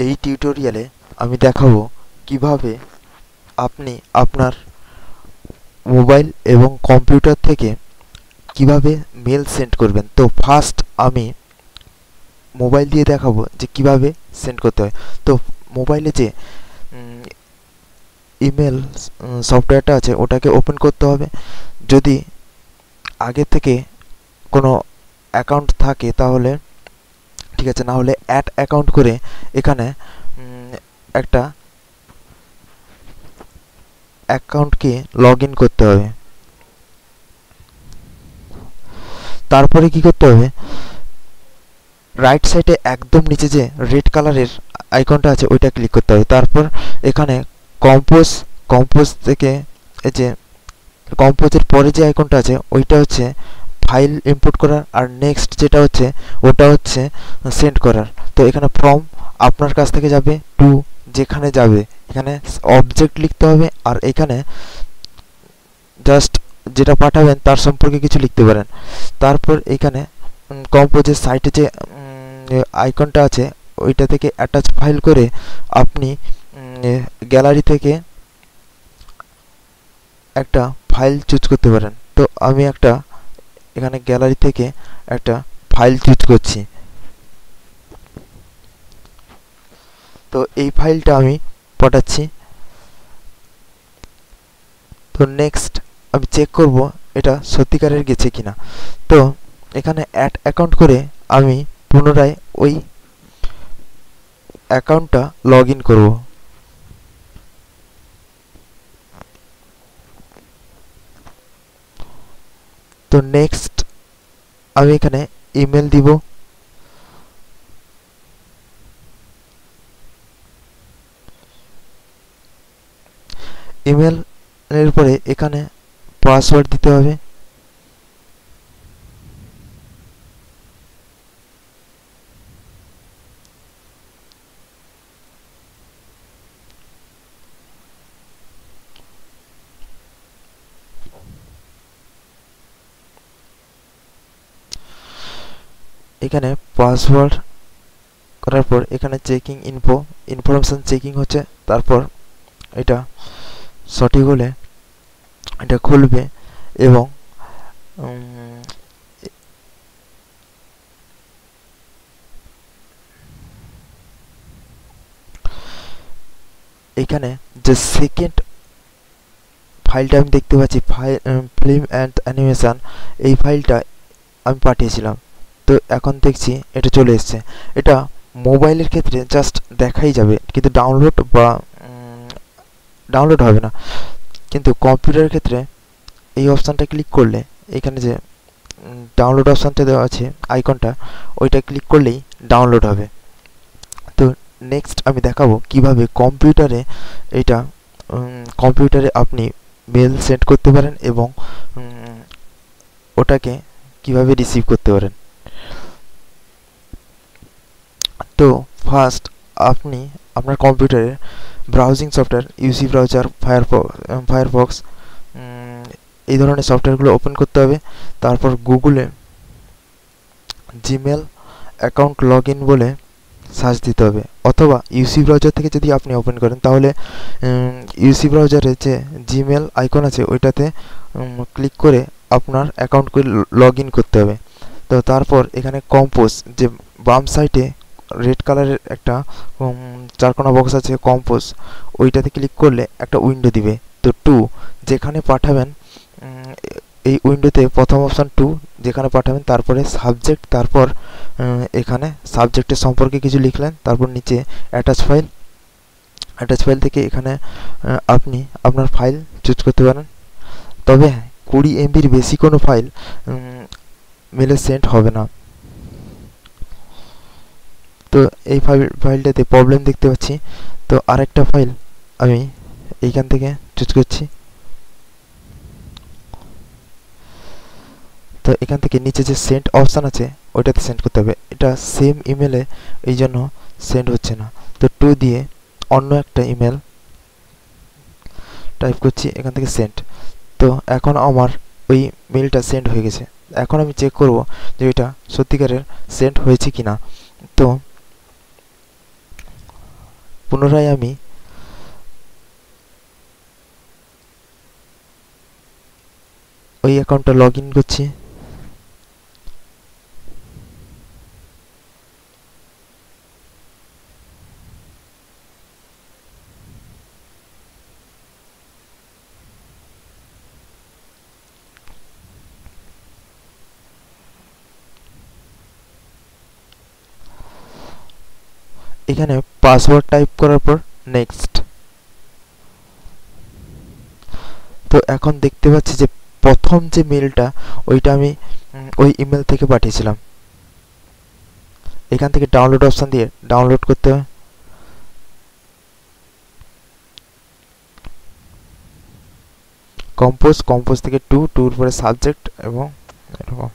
এই টিউটোরিয়ালে আমি দেখাবো কিভাবে আপনি আপনার মোবাইল এবং কম্পিউটার থেকে কিভাবে মেল সেন্ড করবেন। তো ফার্স্ট আমি মোবাইল দিয়ে দেখাবো যে কিভাবে সেন্ড করতে হয়। তো মোবাইলে যে ইমেল সফটওয়্যারটা আছে ওটাকে ওপেন করতে হবে। যদি আগে থেকে কোনো অ্যাকাউন্ট থাকে তাহলে ঠিক আছে, না হলে অ্যাড অ্যাকাউন্ট করে এখানে একটা অ্যাকাউন্টকে লগ ইন করতে হবে। তারপরে কি করতে হবে, রাইট সাইডে একদম নিচে যে রেড কালারের আইকনটা আছে ওইটা ক্লিক করতে হবে। তারপর এখানে কম্পোজ থেকে এই যে কম্পোজের পরে যে আইকনটা আছে ওইটা হচ্ছে ফাইল ইম্পোর্ট করার, আর নেক্সট যেটা হচ্ছে ওটা হচ্ছে সেন্ড করার। তো এখানে ফ্রম আপনার কাছ থেকে যাবে টু যেখানে যাবে, এখানে অবজেক্ট লিখতে হবে, আর এখানে জাস্ট যেটা পাঠাবেন তার সম্পর্কে কিছু লিখতে পারেন। তারপর এখানে কম্পোজের সাইটে যে আইকনটা আছে ওইটা থেকে অ্যাটাচ ফাইল করে আপনি গ্যালারি থেকে একটা ফাইল চুজ করতে পারেন। তো আমি একটা এখানে গ্যালারি থেকে একটা ফাইল চুজ করছি। তো এই ফাইলটা আমি পাঠাচ্ছি। তো নেক্সট আমি চেক করব এটা সত্যিকারের গেছে কিনা। তো এখানে অ্যাড অ্যাকাউন্ট করে আমি পুনরায় ওই অ্যাকাউন্টটা লগ ইন করব। তো নেক্সট আমি এখানে ইমেল দিব। ইমেল এর পরে এখানে পাসওয়ার্ড দিতে হবে। এখানে পাসওয়ার্ড করার পর এখানে চেকিং ইনফরমেশন চেকিং হচ্ছে। তারপর এটা সঠিক হলে এটা খুলবে এবং এখানে যে সেকেন্ড ফাইলটা আমি দেখতে পাচ্ছি ফিল্ম অ্যান্ড অ্যানিমেশন, এই ফাইলটা আমি পাঠিয়েছিলাম। তো এখন দেখছি এটা চলে এসছে। এটা মোবাইলের ক্ষেত্রে জাস্ট দেখাই যাবে, কিন্তু ডাউনলোড হবে না। কিন্তু কম্পিউটারের ক্ষেত্রে এই অপশানটা ক্লিক করলে এখানে যে ডাউনলোড অপশানটা দেওয়া আছে আইকনটা, ওইটা ক্লিক করলেই ডাউনলোড হবে। তো নেক্সট আমি দেখাবো কিভাবে কম্পিউটারে আপনি মেল সেন্ড করতে পারেন এবং ওটাকে কিভাবে রিসিভ করতে পারেন। তো ফার্স্ট আপনি আপনার কম্পিউটারে browsing software UC browser, Firefox এই ধরনের সফটওয়্যারগুলো ওপেন করতে হবে। তারপর গুগলে জিমেল অ্যাকাউন্ট লগ ইন বলে সার্চ দিতে হবে, অথবা ইউসি ব্রাউজার থেকে যদি আপনি ওপেন করেন তাহলে ইউসি ব্রাউজারে যে জিমেল আইকন আছে ওইটাতে ক্লিক করে আপনার অ্যাকাউন্টকে লগ ইন করতে হবে। তো তারপর এখানে কম্পোজ যে বাম সাইডে রেড কালারের একটা চারকোনা বক্স আছে কম্পোজ, ওইটাতে ক্লিক করলে একটা উইন্ডো দিবে। তো টু যেখানে পাঠাবেন, এই উইন্ডোতে প্রথম অপশান টু যেখানে পাঠাবেন, তারপরে সাবজেক্ট, তারপর এখানে সাবজেক্টের সম্পর্কে কিছু লিখলেন, তারপর নিচে অ্যাটাচ ফাইল থেকে এখানে আপনি আপনার ফাইল চুজ করতে পারেন। তবে 20 MBর বেশি কোনো ফাইল মেলে সেন্ড হবে না। তো এই ফাইলটাতে প্রবলেম দেখতে পাচ্ছি। তো আরেকটা ফাইল আমি এইখান থেকে চুজ করছি। তো এখান থেকে নিচে যে সেন্ড অপশান আছে ওইটাতে সেন্ড করতে হবে। এটা সেম ইমেলে এই জন্য সেন্ড হচ্ছে না। তো টু দিয়ে অন্য একটা ইমেল টাইপ করছি, এখান থেকে সেন্ড। তো এখন আমার ওই মেলটা সেন্ড হয়ে গেছে। এখন আমি চেক করব যে এটা সত্যিকারের সেন্ড হয়েছে কিনা। তো পুনরায় আমি ওই অ্যাকাউন্টটা লগ ইন করছি। এখানে পাসওয়ার্ড টাইপ করার পর নেক্সট। তো এখন দেখতে পাচ্ছি যে প্রথম যে মেলটা ওইটা আমি ওই ইমেল থেকে পাঠিয়েছিলাম। এখান থেকে ডাউনলোড অপশন দিয়ে ডাউনলোড করতে হবে। কম্পোজ থেকে টুর পরে সাবজেক্ট এবং এরকম